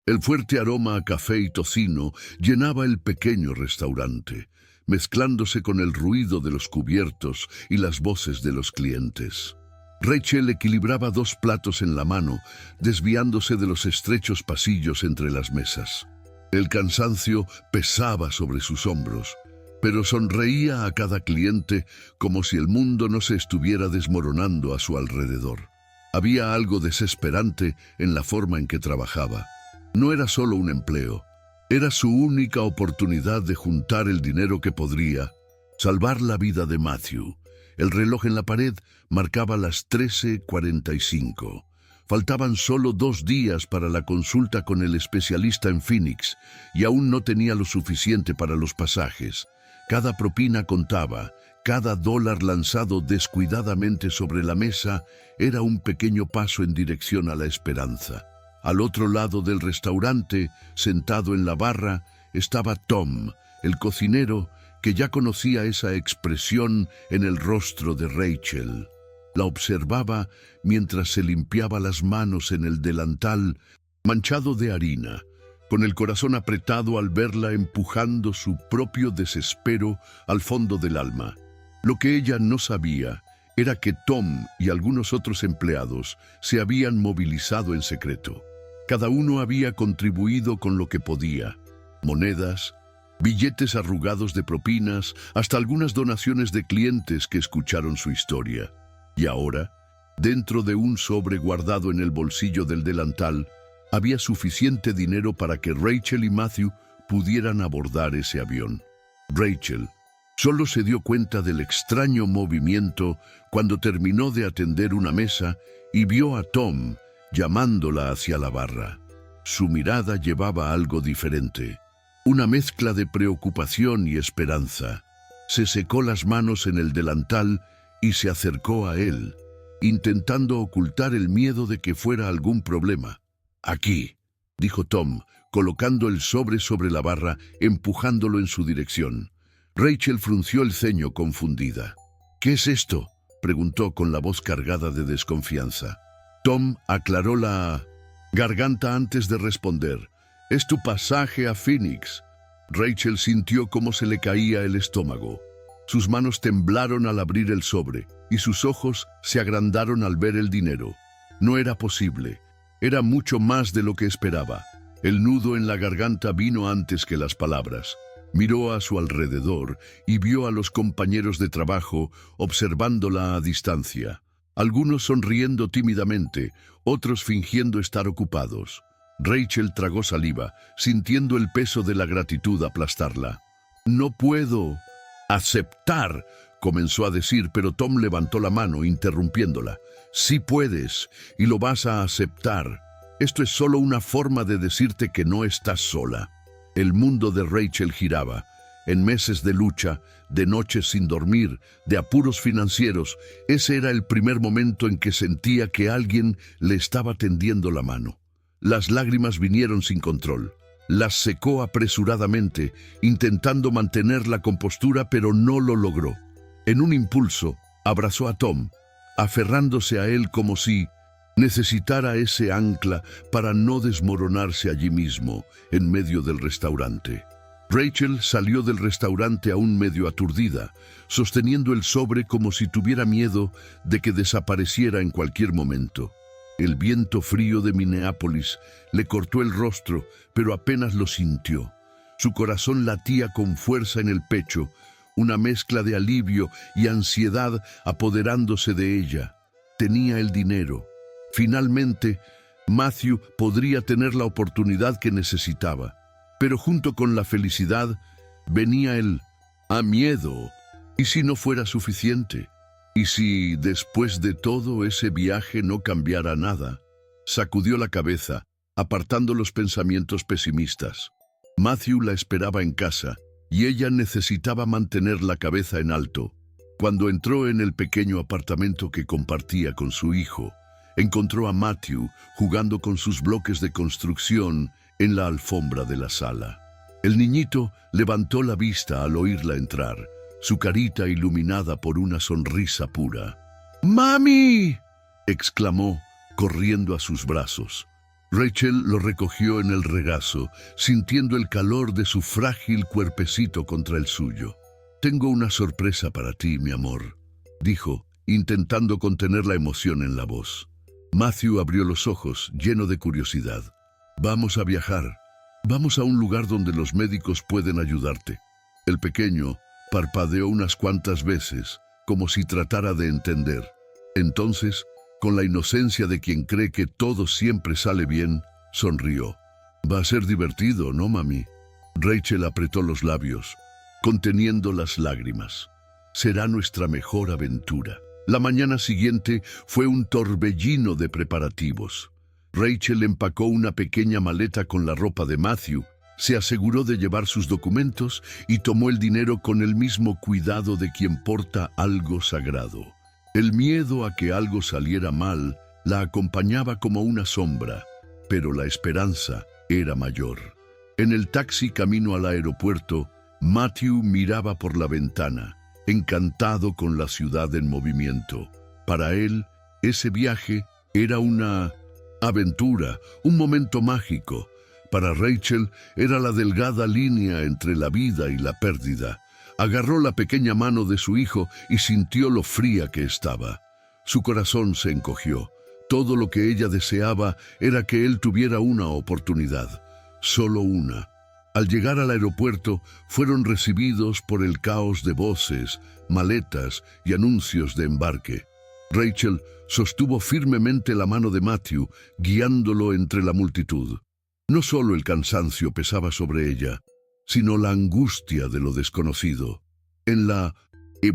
El fuerte aroma a café y tocino llenaba el pequeño restaurante, mezclándose con el ruido de los cubiertos y las voces de los clientes. Rachel equilibraba dos platos en la mano, desviándose de los estrechos pasillos entre las mesas. El cansancio pesaba sobre sus hombros, pero sonreía a cada cliente como si el mundo no se estuviera desmoronando a su alrededor. Había algo desesperante en la forma en que trabajaba. No era solo un empleo, era su única oportunidad de juntar el dinero que podría salvar la vida de Matthew. El reloj en la pared marcaba las 13:45. Faltaban solo 2 días para la consulta con el especialista en Phoenix y aún no tenía lo suficiente para los pasajes. Cada propina contaba, cada dólar lanzado descuidadamente sobre la mesa era un pequeño paso en dirección a la esperanza. Al otro lado del restaurante, sentado en la barra, estaba Tom, el cocinero, que ya conocía esa expresión en el rostro de Rachel. La observaba mientras se limpiaba las manos en el delantal manchado de harina, con el corazón apretado al verla empujando su propio desespero al fondo del alma. Lo que ella no sabía era que Tom y algunos otros empleados se habían movilizado en secreto. Cada uno había contribuido con lo que podía: monedas, billetes arrugados de propinas, hasta algunas donaciones de clientes que escucharon su historia. Y ahora, dentro de un sobre guardado en el bolsillo del delantal, había suficiente dinero para que Rachel y Matthew pudieran abordar ese avión. Rachel solo se dio cuenta del extraño movimiento cuando terminó de atender una mesa y vio a Tom llamándola hacia la barra. Su mirada llevaba algo diferente, una mezcla de preocupación y esperanza. Se secó las manos en el delantal y se acercó a él, intentando ocultar el miedo de que fuera algún problema. «Aquí», dijo Tom, colocando el sobre la barra, empujándolo en su dirección. Rachel frunció el ceño confundida. «¿Qué es esto?», preguntó con la voz cargada de desconfianza. Tom aclaró la garganta antes de responder. «Es tu pasaje a Phoenix». Rachel sintió cómo se le caía el estómago. Sus manos temblaron al abrir el sobre y sus ojos se agrandaron al ver el dinero. No era posible. Era mucho más de lo que esperaba. El nudo en la garganta vino antes que las palabras. Miró a su alrededor y vio a los compañeros de trabajo observándola a distancia. Algunos sonriendo tímidamente, otros fingiendo estar ocupados. Rachel tragó saliva, sintiendo el peso de la gratitud aplastarla. «No puedo aceptar», comenzó a decir, pero Tom levantó la mano, interrumpiéndola. «Sí puedes, y lo vas a aceptar. Esto es solo una forma de decirte que no estás sola». El mundo de Rachel giraba. En meses de lucha, de noches sin dormir, de apuros financieros, ese era el primer momento en que sentía que alguien le estaba tendiendo la mano. Las lágrimas vinieron sin control. Las secó apresuradamente, intentando mantener la compostura, pero no lo logró. En un impulso, abrazó a Tom, aferrándose a él como si necesitara ese ancla para no desmoronarse allí mismo, en medio del restaurante. Rachel salió del restaurante aún medio aturdida, sosteniendo el sobre como si tuviera miedo de que desapareciera en cualquier momento. El viento frío de Minneapolis le cortó el rostro, pero apenas lo sintió. Su corazón latía con fuerza en el pecho, una mezcla de alivio y ansiedad apoderándose de ella. Tenía el dinero. Finalmente, Matthew podría tener la oportunidad que necesitaba. Pero junto con la felicidad venía el miedo. ¿Y si no fuera suficiente? ¿Y si, después de todo ese viaje, no cambiara nada? Sacudió la cabeza, apartando los pensamientos pesimistas. Matthew la esperaba en casa, y ella necesitaba mantener la cabeza en alto. Cuando entró en el pequeño apartamento que compartía con su hijo, encontró a Matthew jugando con sus bloques de construcción en la alfombra de la sala. El niñito levantó la vista al oírla entrar, su carita iluminada por una sonrisa pura. «¡Mami!», exclamó, corriendo a sus brazos. Rachel lo recogió en el regazo, sintiendo el calor de su frágil cuerpecito contra el suyo. «Tengo una sorpresa para ti, mi amor», dijo, intentando contener la emoción en la voz. Matthew abrió los ojos, lleno de curiosidad. «Vamos a viajar. Vamos a un lugar donde los médicos pueden ayudarte». El pequeño parpadeó unas cuantas veces, como si tratara de entender. Entonces, con la inocencia de quien cree que todo siempre sale bien, sonrió. «Va a ser divertido, ¿no, mami?». Rachel apretó los labios, conteniendo las lágrimas. «Será nuestra mejor aventura». La mañana siguiente fue un torbellino de preparativos. Rachel empacó una pequeña maleta con la ropa de Matthew, se aseguró de llevar sus documentos y tomó el dinero con el mismo cuidado de quien porta algo sagrado. El miedo a que algo saliera mal la acompañaba como una sombra, pero la esperanza era mayor. En el taxi camino al aeropuerto, Matthew miraba por la ventana, encantado con la ciudad en movimiento. Para él, ese viaje era una aventura, un momento mágico. Para Rachel era la delgada línea entre la vida y la pérdida. Agarró la pequeña mano de su hijo y sintió lo fría que estaba. Su corazón se encogió. Todo lo que ella deseaba era que él tuviera una oportunidad, solo una. Al llegar al aeropuerto, fueron recibidos por el caos de voces, maletas y anuncios de embarque. Rachel sostuvo firmemente la mano de Matthew, guiándolo entre la multitud. No solo el cansancio pesaba sobre ella, sino la angustia de lo desconocido. En la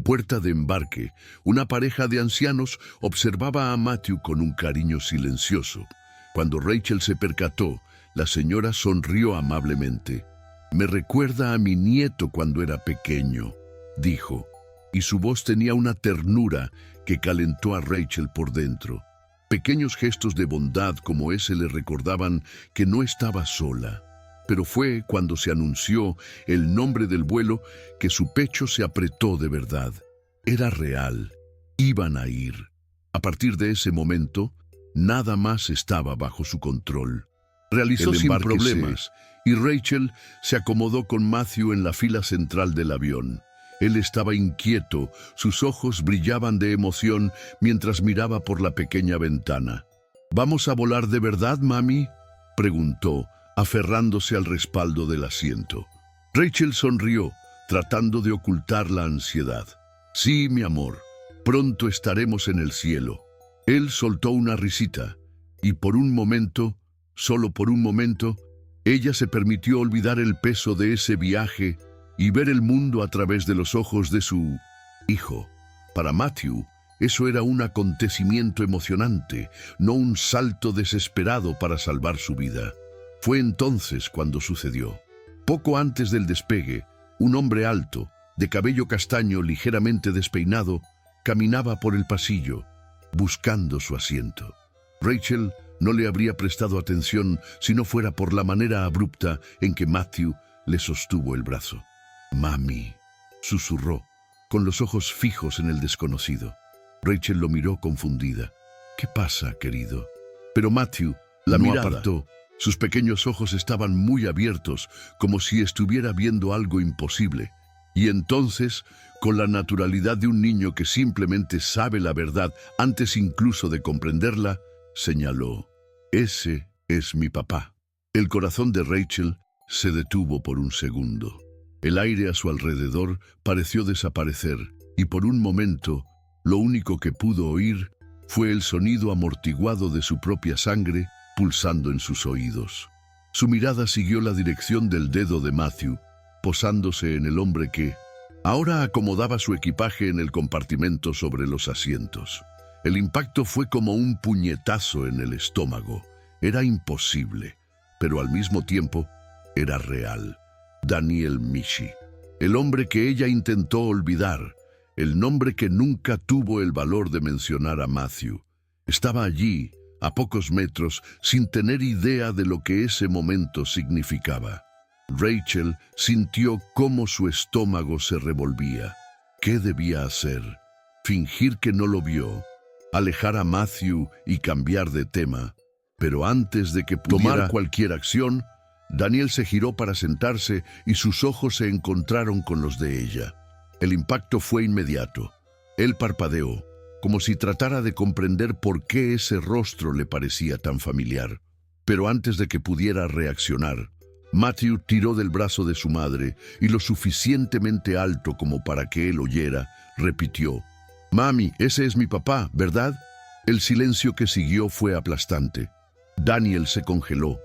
puerta de embarque, una pareja de ancianos observaba a Matthew con un cariño silencioso. Cuando Rachel se percató, la señora sonrió amablemente. «Me recuerda a mi nieto cuando era pequeño», dijo, y su voz tenía una ternura que calentó a Rachel por dentro. Pequeños gestos de bondad como ese le recordaban que no estaba sola. Pero fue cuando se anunció el nombre del vuelo que su pecho se apretó de verdad. Era real. Iban a ir. A partir de ese momento, nada más estaba bajo su control. Realizó sin problemas, y Rachel se acomodó con Matthew en la fila central del avión. Él estaba inquieto, sus ojos brillaban de emoción mientras miraba por la pequeña ventana. «¿Vamos a volar de verdad, mami?», preguntó, aferrándose al respaldo del asiento. Rachel sonrió, tratando de ocultar la ansiedad. «Sí, mi amor, pronto estaremos en el cielo». Él soltó una risita, y por un momento, solo por un momento, ella se permitió olvidar el peso de ese viaje y ver el mundo a través de los ojos de su hijo. Para Matthew, eso era un acontecimiento emocionante, no un salto desesperado para salvar su vida. Fue entonces cuando sucedió. Poco antes del despegue, un hombre alto, de cabello castaño ligeramente despeinado, caminaba por el pasillo, buscando su asiento. Rachel no le habría prestado atención si no fuera por la manera abrupta en que Matthew le sostuvo el brazo. «Mami», susurró, con los ojos fijos en el desconocido. Rachel lo miró confundida. «¿Qué pasa, querido?». Pero Matthew la mirada apartó. Sus pequeños ojos estaban muy abiertos, como si estuviera viendo algo imposible. Y entonces, con la naturalidad de un niño que simplemente sabe la verdad antes incluso de comprenderla, señaló: «Ese es mi papá». El corazón de Rachel se detuvo por un segundo. El aire a su alrededor pareció desaparecer, y por un momento, lo único que pudo oír fue el sonido amortiguado de su propia sangre pulsando en sus oídos. Su mirada siguió la dirección del dedo de Matthew, posándose en el hombre que ahora acomodaba su equipaje en el compartimento sobre los asientos. El impacto fue como un puñetazo en el estómago. Era imposible, pero al mismo tiempo era real. Daniel Mishi, el hombre que ella intentó olvidar, el nombre que nunca tuvo el valor de mencionar a Matthew, estaba allí, a pocos metros, sin tener idea de lo que ese momento significaba. Rachel sintió cómo su estómago se revolvía. ¿Qué debía hacer? ¿Fingir que no lo vio? ¿Alejar a Matthew y cambiar de tema? Pero antes de que pudiera tomar cualquier acción, Daniel se giró para sentarse y sus ojos se encontraron con los de ella. El impacto fue inmediato. Él parpadeó, como si tratara de comprender por qué ese rostro le parecía tan familiar. Pero antes de que pudiera reaccionar, Matthew tiró del brazo de su madre y lo suficientemente alto como para que él oyera, repitió: «Mami, ese es mi papá, ¿verdad?». El silencio que siguió fue aplastante. Daniel se congeló.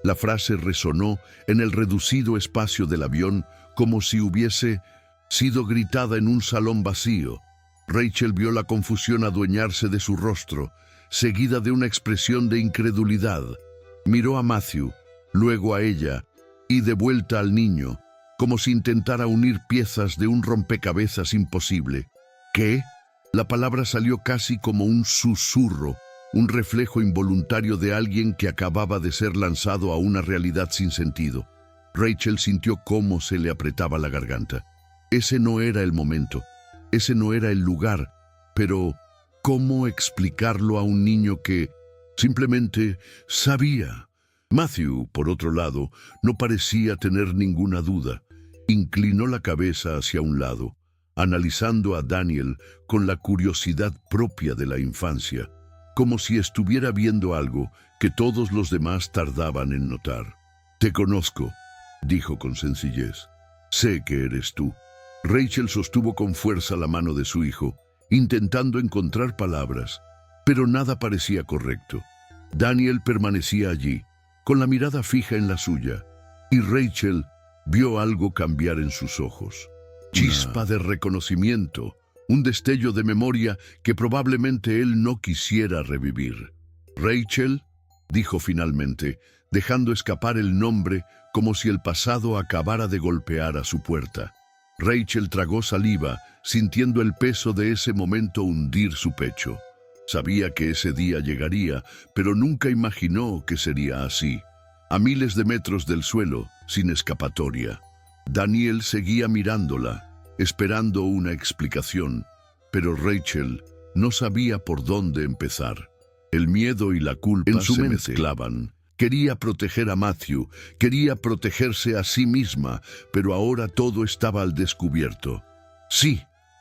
La frase resonó en el reducido espacio del avión como si hubiese sido gritada en un salón vacío. Rachel vio la confusión adueñarse de su rostro, seguida de una expresión de incredulidad. Miró a Matthew, luego a ella, y de vuelta al niño, como si intentara unir piezas de un rompecabezas imposible. ¿Qué? La palabra salió casi como un susurro, un reflejo involuntario de alguien que acababa de ser lanzado a una realidad sin sentido. Rachel sintió cómo se le apretaba la garganta. Ese no era el momento, ese no era el lugar, pero ¿cómo explicarlo a un niño que simplemente sabía? Matthew, por otro lado, no parecía tener ninguna duda. Inclinó la cabeza hacia un lado, analizando a Daniel con la curiosidad propia de la infancia, como si estuviera viendo algo que todos los demás tardaban en notar. «Te conozco», dijo con sencillez. «Sé que eres tú». Rachel sostuvo con fuerza la mano de su hijo, intentando encontrar palabras, pero nada parecía correcto. Daniel permanecía allí, con la mirada fija en la suya, y Rachel vio algo cambiar en sus ojos. Chispa de reconocimiento, un destello de memoria que probablemente él no quisiera revivir. «Rachel», dijo finalmente, dejando escapar el nombre como si el pasado acabara de golpear a su puerta. Rachel tragó saliva, sintiendo el peso de ese momento hundir su pecho. Sabía que ese día llegaría, pero nunca imaginó que sería así. A miles de metros del suelo, sin escapatoria. Daniel seguía mirándola, esperando una explicación, pero Rachel no sabía por dónde empezar. El miedo y la culpa en su mente mezclaban. Quería proteger a Matthew, quería protegerse a sí misma, pero ahora todo estaba al descubierto. «Sí»,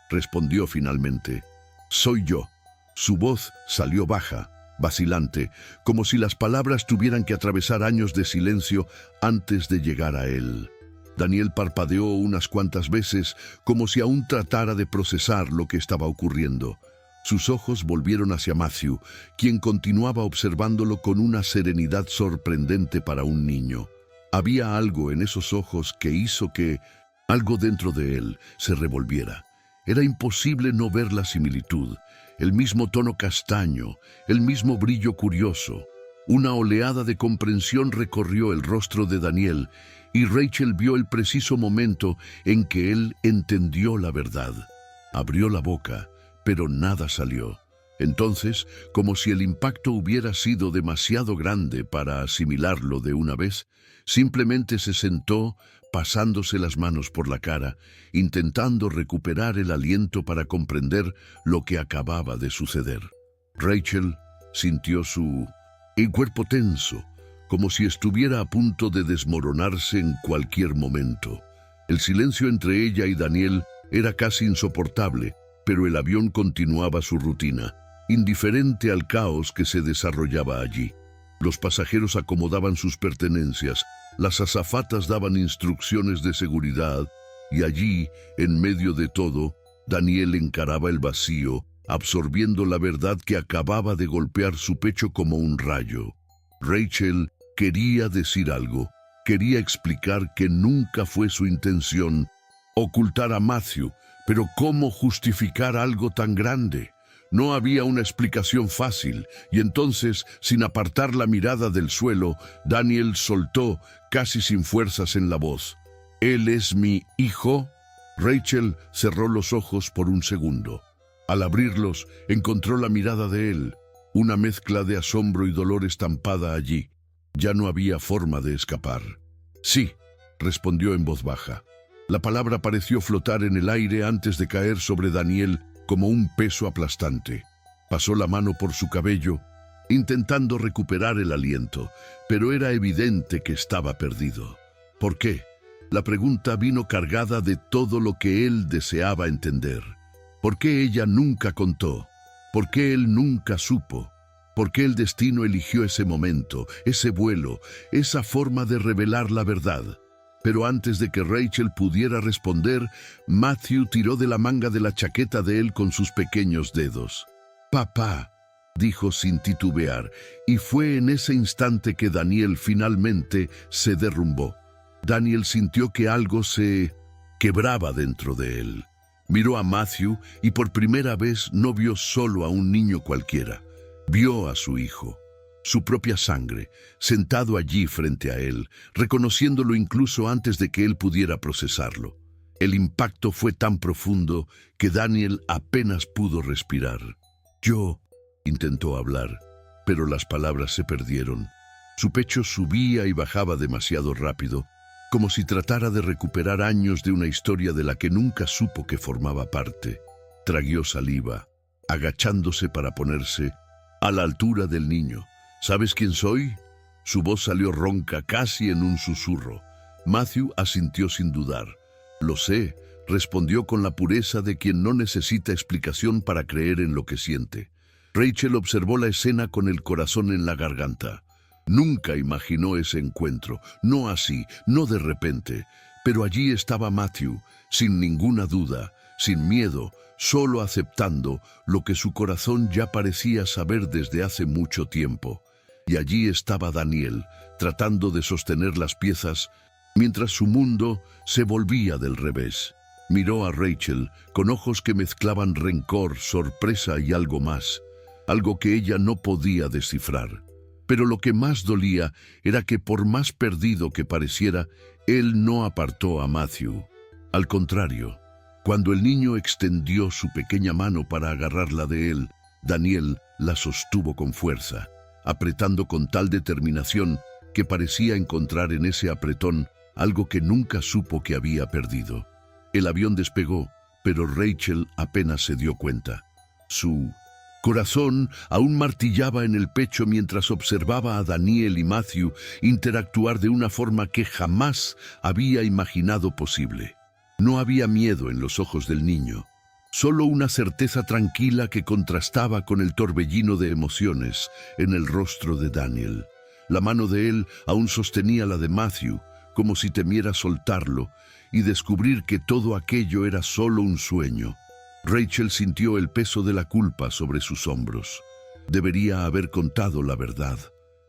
respondió finalmente, «soy yo». Su voz salió baja, vacilante, como si las palabras tuvieran que atravesar años de silencio antes de llegar a él. Daniel parpadeó unas cuantas veces, como si aún tratara de procesar lo que estaba ocurriendo. Sus ojos volvieron hacia Matthew, quien continuaba observándolo con una serenidad sorprendente para un niño. Había algo en esos ojos que hizo que algo dentro de él se revolviera. Era imposible no ver la similitud, el mismo tono castaño, el mismo brillo curioso. Una oleada de comprensión recorrió el rostro de Daniel, y Rachel vio el preciso momento en que él entendió la verdad. Abrió la boca, pero nada salió. Entonces, como si el impacto hubiera sido demasiado grande para asimilarlo de una vez, simplemente se sentó, pasándose las manos por la cara, intentando recuperar el aliento para comprender lo que acababa de suceder. Rachel sintió el cuerpo tenso, como si estuviera a punto de desmoronarse en cualquier momento. El silencio entre ella y Daniel era casi insoportable, pero el avión continuaba su rutina, indiferente al caos que se desarrollaba allí. Los pasajeros acomodaban sus pertenencias, las azafatas daban instrucciones de seguridad, y allí, en medio de todo, Daniel encaraba el vacío, absorbiendo la verdad que acababa de golpear su pecho como un rayo. Rachel quería decir algo, quería explicar que nunca fue su intención ocultar a Matthew, pero ¿cómo justificar algo tan grande? No había una explicación fácil, y entonces, sin apartar la mirada del suelo, Daniel soltó, casi sin fuerzas en la voz: «¿Él es mi hijo?». Rachel cerró los ojos por un segundo. Al abrirlos, encontró la mirada de él, una mezcla de asombro y dolor estampada allí. Ya no había forma de escapar. «Sí», respondió en voz baja. La palabra pareció flotar en el aire antes de caer sobre Daniel como un peso aplastante. Pasó la mano por su cabello intentando recuperar el aliento, pero era evidente que estaba perdido. ¿Por qué? La pregunta vino cargada de todo lo que él deseaba entender. ¿Por qué ella nunca contó? ¿Por qué él nunca supo? ¿Por qué el destino eligió ese momento, ese vuelo, esa forma de revelar la verdad? Pero antes de que Rachel pudiera responder, Matthew tiró de la manga de la chaqueta de él con sus pequeños dedos. «Papá», dijo sin titubear, y fue en ese instante que Daniel finalmente se derrumbó. Daniel sintió que algo se quebraba dentro de él. Miró a Matthew y por primera vez no vio solo a un niño cualquiera. Vio a su hijo, su propia sangre, sentado allí frente a él, reconociéndolo incluso antes de que él pudiera procesarlo. El impacto fue tan profundo que Daniel apenas pudo respirar. «Yo», intentó hablar, pero las palabras se perdieron. Su pecho subía y bajaba demasiado rápido, como si tratara de recuperar años de una historia de la que nunca supo que formaba parte. Traguió saliva, agachándose para ponerse a la altura del niño. «¿Sabes quién soy?». Su voz salió ronca, casi en un susurro. Matthew asintió sin dudar. «Lo sé», respondió con la pureza de quien no necesita explicación para creer en lo que siente. Rachel observó la escena con el corazón en la garganta. Nunca imaginó ese encuentro, no así, no de repente, pero allí estaba Matthew, sin ninguna duda, sin miedo, solo aceptando lo que su corazón ya parecía saber desde hace mucho tiempo. Y allí estaba Daniel, tratando de sostener las piezas, mientras su mundo se volvía del revés. Miró a Rachel con ojos que mezclaban rencor, sorpresa y algo más, algo que ella no podía descifrar. Pero lo que más dolía era que por más perdido que pareciera, él no apartó a Matthew. Al contrario, cuando el niño extendió su pequeña mano para agarrarla de él, Daniel la sostuvo con fuerza, apretando con tal determinación que parecía encontrar en ese apretón algo que nunca supo que había perdido. El avión despegó, pero Rachel apenas se dio cuenta. Su corazón aún martillaba en el pecho mientras observaba a Daniel y Matthew interactuar de una forma que jamás había imaginado posible. No había miedo en los ojos del niño, solo una certeza tranquila que contrastaba con el torbellino de emociones en el rostro de Daniel. La mano de él aún sostenía la de Matthew, como si temiera soltarlo y descubrir que todo aquello era solo un sueño. Rachel sintió el peso de la culpa sobre sus hombros. Debería haber contado la verdad.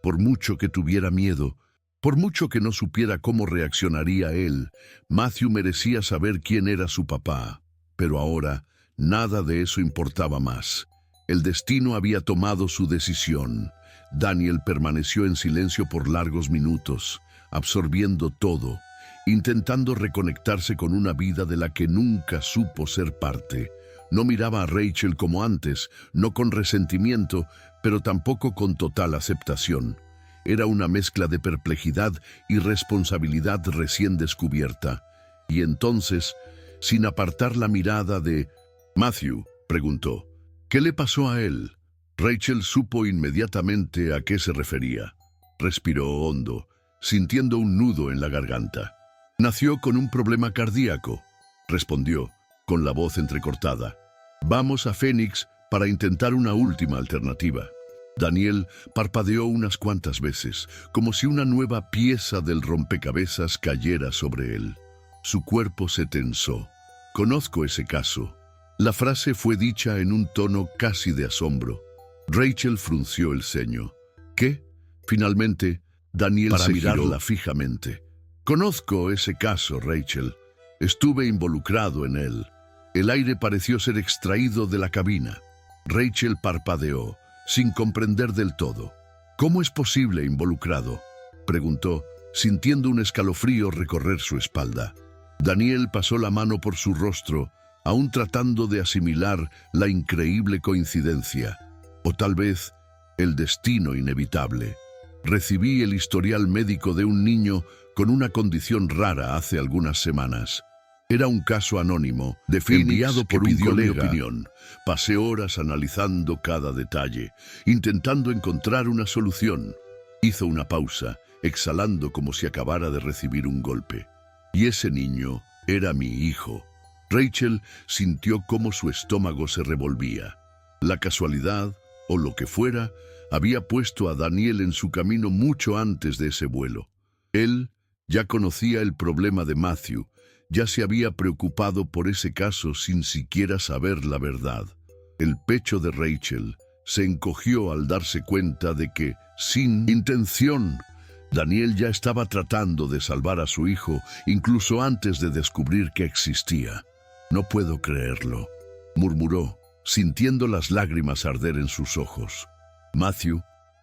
Por mucho que tuviera miedo, por mucho que no supiera cómo reaccionaría él, Matthew merecía saber quién era su papá. Pero ahora, nada de eso importaba más. El destino había tomado su decisión. Daniel permaneció en silencio por largos minutos, absorbiendo todo, intentando reconectarse con una vida de la que nunca supo ser parte. No miraba a Rachel como antes, no con resentimiento, pero tampoco con total aceptación. Era una mezcla de perplejidad y responsabilidad recién descubierta. Y entonces, sin apartar la mirada de Matthew, preguntó, ¿qué le pasó a él? Rachel supo inmediatamente a qué se refería. Respiró hondo, sintiendo un nudo en la garganta. Nació con un problema cardíaco, respondió, con la voz entrecortada. Vamos a Phoenix para intentar una última alternativa. Daniel parpadeó unas cuantas veces, como si una nueva pieza del rompecabezas cayera sobre él. Su cuerpo se tensó. Conozco ese caso. La frase fue dicha en un tono casi de asombro. Rachel frunció el ceño. ¿Qué? Finalmente, Daniel Para se mirarla giró fijamente. Conozco ese caso, Rachel. Estuve involucrado en él. El aire pareció ser extraído de la cabina. Rachel parpadeó, sin comprender del todo. ¿Cómo es posible involucrado?, preguntó, sintiendo un escalofrío recorrer su espalda. Daniel pasó la mano por su rostro, aún tratando de asimilar la increíble coincidencia, o tal vez el destino inevitable. Recibí el historial médico de un niño con una condición rara hace algunas semanas. Era un caso anónimo, de Phoenix, enviado por un colega. Opinión. Pasé horas analizando cada detalle, intentando encontrar una solución. Hizo una pausa, exhalando como si acabara de recibir un golpe. Y ese niño era mi hijo. Rachel sintió cómo su estómago se revolvía. La casualidad, o lo que fuera, había puesto a Daniel en su camino mucho antes de ese vuelo. Él ya conocía el problema de Matthew, ya se había preocupado por ese caso sin siquiera saber la verdad. El pecho de Rachel se encogió al darse cuenta de que, sin intención, Daniel ya estaba tratando de salvar a su hijo, incluso antes de descubrir que existía. «No puedo creerlo», murmuró, sintiendo las lágrimas arder en sus ojos. Matthew,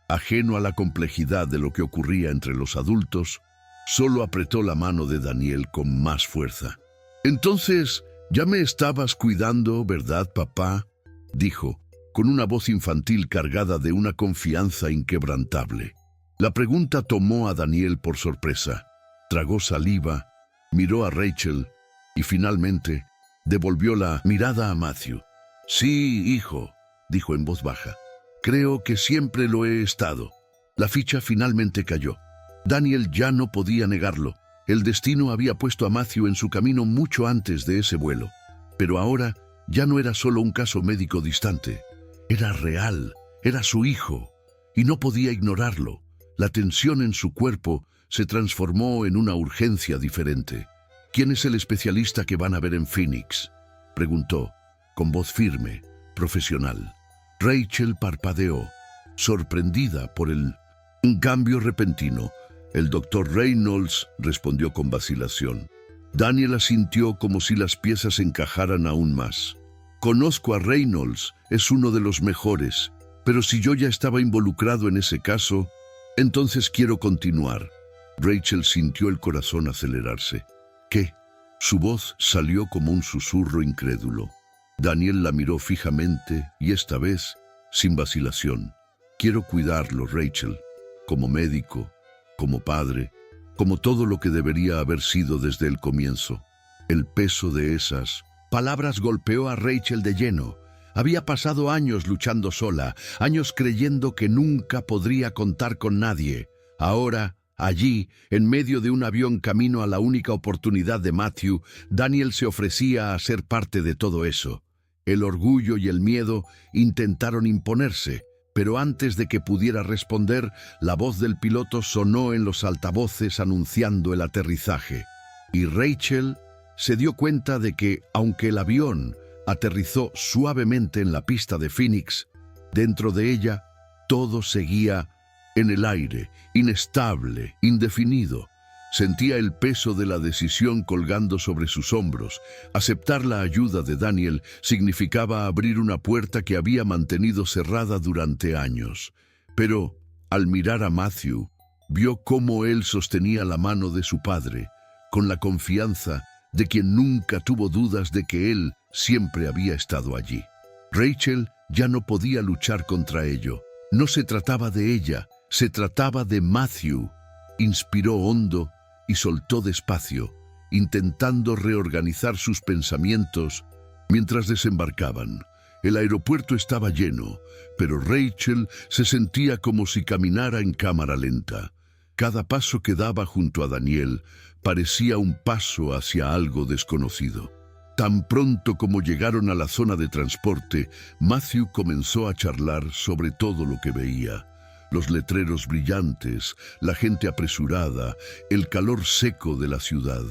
ajeno a la complejidad de lo que ocurría entre los adultos, solo apretó la mano de Daniel con más fuerza. «Entonces, ya me estabas cuidando, ¿verdad, papá?», dijo, con una voz infantil cargada de una confianza inquebrantable. La pregunta tomó a Daniel por sorpresa. Tragó saliva, miró a Rachel y finalmente devolvió la mirada a Matthew. «Sí, hijo», dijo en voz baja. «Creo que siempre lo he estado». La ficha finalmente cayó. Daniel ya no podía negarlo. El destino había puesto a Matthew en su camino mucho antes de ese vuelo. Pero ahora ya no era solo un caso médico distante. Era real, era su hijo, y no podía ignorarlo. La tensión en su cuerpo se transformó en una urgencia diferente. «¿Quién es el especialista que van a ver en Phoenix?», preguntó, con voz firme, profesional. Rachel parpadeó, sorprendida por un cambio repentino. «El doctor Reynolds», respondió con vacilación. Daniel asintió como si las piezas encajaran aún más. «Conozco a Reynolds, es uno de los mejores, pero si yo ya estaba involucrado en ese caso, entonces quiero continuar». Rachel sintió el corazón acelerarse. «¿Qué?». Su voz salió como un susurro incrédulo. Daniel la miró fijamente y esta vez, sin vacilación. «Quiero cuidarlo, Rachel, como médico, como padre, como todo lo que debería haber sido desde el comienzo». El peso de esas palabras golpeó a Rachel de lleno. Había pasado años luchando sola, años creyendo que nunca podría contar con nadie. Ahora, allí, en medio de un avión camino a la única oportunidad de Matthew, Daniel se ofrecía a ser parte de todo eso. El orgullo y el miedo intentaron imponerse, pero antes de que pudiera responder, la voz del piloto sonó en los altavoces anunciando el aterrizaje. Y Rachel se dio cuenta de que, aunque el avión aterrizó suavemente en la pista de Phoenix, dentro de ella todo seguía en el aire, inestable, indefinido. Sentía el peso de la decisión colgando sobre sus hombros. Aceptar la ayuda de Daniel significaba abrir una puerta que había mantenido cerrada durante años. Pero, al mirar a Matthew, vio cómo él sostenía la mano de su padre, con la confianza de quien nunca tuvo dudas de que él siempre había estado allí. Rachel ya no podía luchar contra ello. No se trataba de ella, se trataba de Matthew. Inspiró hondo y soltó despacio, intentando reorganizar sus pensamientos mientras desembarcaban. El aeropuerto estaba lleno, pero Rachel se sentía como si caminara en cámara lenta. Cada paso que daba junto a Daniel parecía un paso hacia algo desconocido. Tan pronto como llegaron a la zona de transporte, Matthew comenzó a charlar sobre todo lo que veía. Los letreros brillantes, la gente apresurada, el calor seco de la ciudad.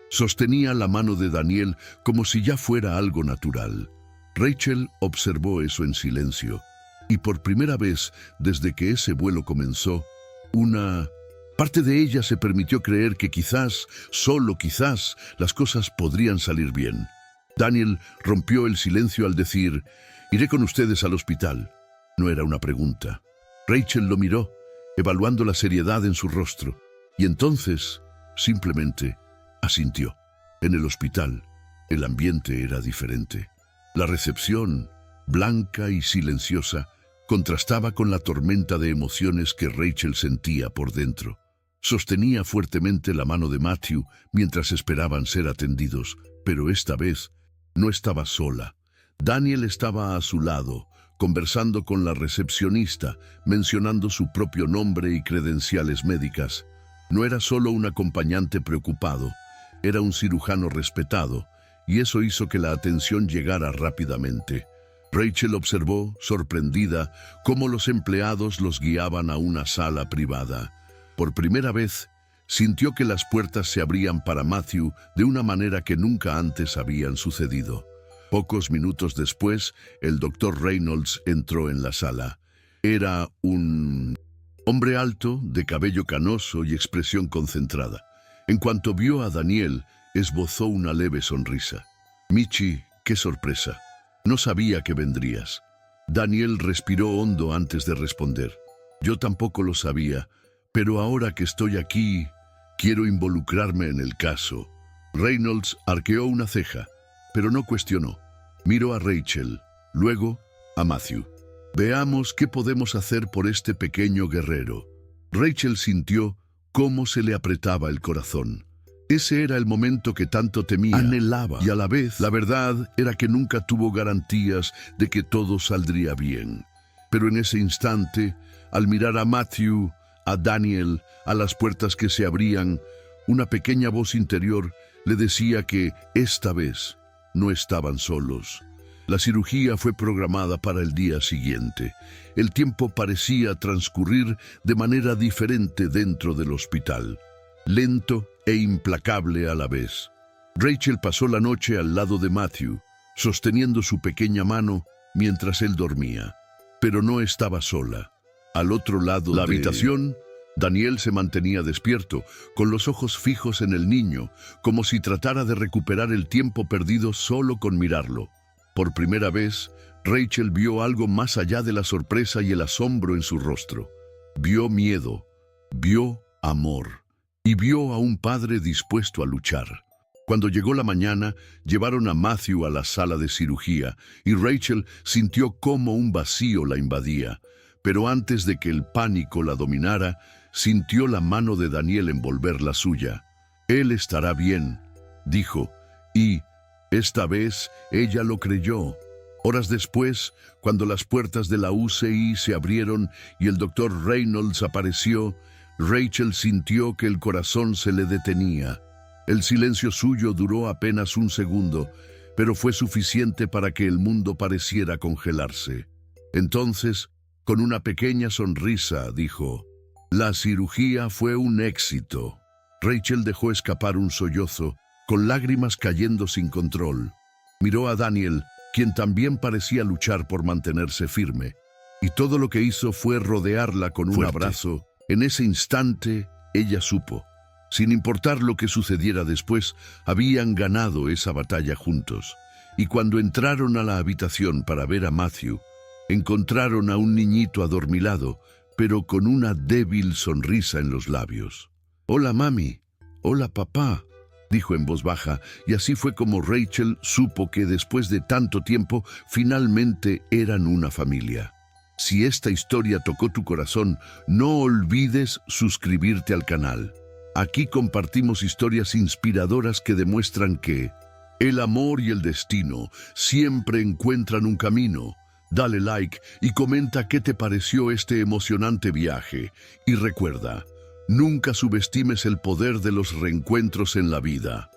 Sostenía la mano de Daniel como si ya fuera algo natural. Rachel observó eso en silencio, y por primera vez desde que ese vuelo comenzó, una parte de ella se permitió creer que quizás, solo quizás, las cosas podrían salir bien. Daniel rompió el silencio al decir: «Iré con ustedes al hospital». No era una pregunta. Rachel lo miró, evaluando la seriedad en su rostro, y entonces, simplemente, asintió. En el hospital, el ambiente era diferente. La recepción, blanca y silenciosa, contrastaba con la tormenta de emociones que Rachel sentía por dentro. Sostenía fuertemente la mano de Matthew mientras esperaban ser atendidos, Pero esta vez no estaba sola. Daniel estaba a su lado, conversando con la recepcionista, mencionando su propio nombre y credenciales médicas. No era solo un acompañante preocupado, era un cirujano respetado, y eso hizo que la atención llegara rápidamente. Rachel observó, sorprendida, cómo los empleados los guiaban a una sala privada. Por primera vez, sintió que las puertas se abrían para Matthew de una manera que nunca antes habían sucedido. Pocos minutos después, el doctor Reynolds entró en la sala. Era un hombre alto, de cabello canoso y expresión concentrada. En cuanto vio a Daniel, esbozó una leve sonrisa. «Michi, qué sorpresa. No sabía que vendrías». Daniel respiró hondo antes de responder. «Yo tampoco lo sabía, pero ahora que estoy aquí, quiero involucrarme en el caso». Reynolds arqueó una ceja, pero no cuestionó. Miró a Rachel, luego a Matthew. «Veamos qué podemos hacer por este pequeño guerrero». Rachel sintió cómo se le apretaba el corazón. Ese era el momento que tanto temía, anhelaba, y a la vez, la verdad era que nunca tuvo garantías de que todo saldría bien. Pero en ese instante, al mirar a Matthew, a Daniel, a las puertas que se abrían, una pequeña voz interior le decía que esta vez no estaban solos. La cirugía fue programada para el día siguiente. El tiempo parecía transcurrir de manera diferente dentro del hospital, lento e implacable a la vez. Rachel pasó la noche al lado de Matthew, sosteniendo su pequeña mano mientras él dormía. Pero no estaba sola. Al otro lado de la habitación, Daniel se mantenía despierto, con los ojos fijos en el niño, como si tratara de recuperar el tiempo perdido solo con mirarlo. Por primera vez, Rachel vio algo más allá de la sorpresa y el asombro en su rostro. Vio miedo, vio amor, y vio a un padre dispuesto a luchar. Cuando llegó la mañana, llevaron a Matthew a la sala de cirugía, y Rachel sintió cómo un vacío la invadía. Pero antes de que el pánico la dominara, sintió la mano de Daniel envolver la suya. «Él estará bien», dijo, y esta vez ella lo creyó. Horas después, cuando las puertas de la UCI se abrieron y el doctor Reynolds apareció, Rachel sintió que el corazón se le detenía. El silencio suyo duró apenas un segundo, pero fue suficiente para que el mundo pareciera congelarse. Entonces, con una pequeña sonrisa, dijo: «La cirugía fue un éxito». Rachel dejó escapar un sollozo, con lágrimas cayendo sin control. Miró a Daniel, quien también parecía luchar por mantenerse firme, y todo lo que hizo fue rodearla con un abrazo. En ese instante, ella supo. Sin importar lo que sucediera después, habían ganado esa batalla juntos. Y cuando entraron a la habitación para ver a Matthew, encontraron a un niñito adormilado, pero con una débil sonrisa en los labios. «Hola, mami. Hola, papá», dijo en voz baja, y así fue como Rachel supo que después de tanto tiempo, finalmente eran una familia. Si esta historia tocó tu corazón, no olvides suscribirte al canal. Aquí compartimos historias inspiradoras que demuestran que el amor y el destino siempre encuentran un camino. Dale like y comenta qué te pareció este emocionante viaje. Y recuerda, nunca subestimes el poder de los reencuentros en la vida.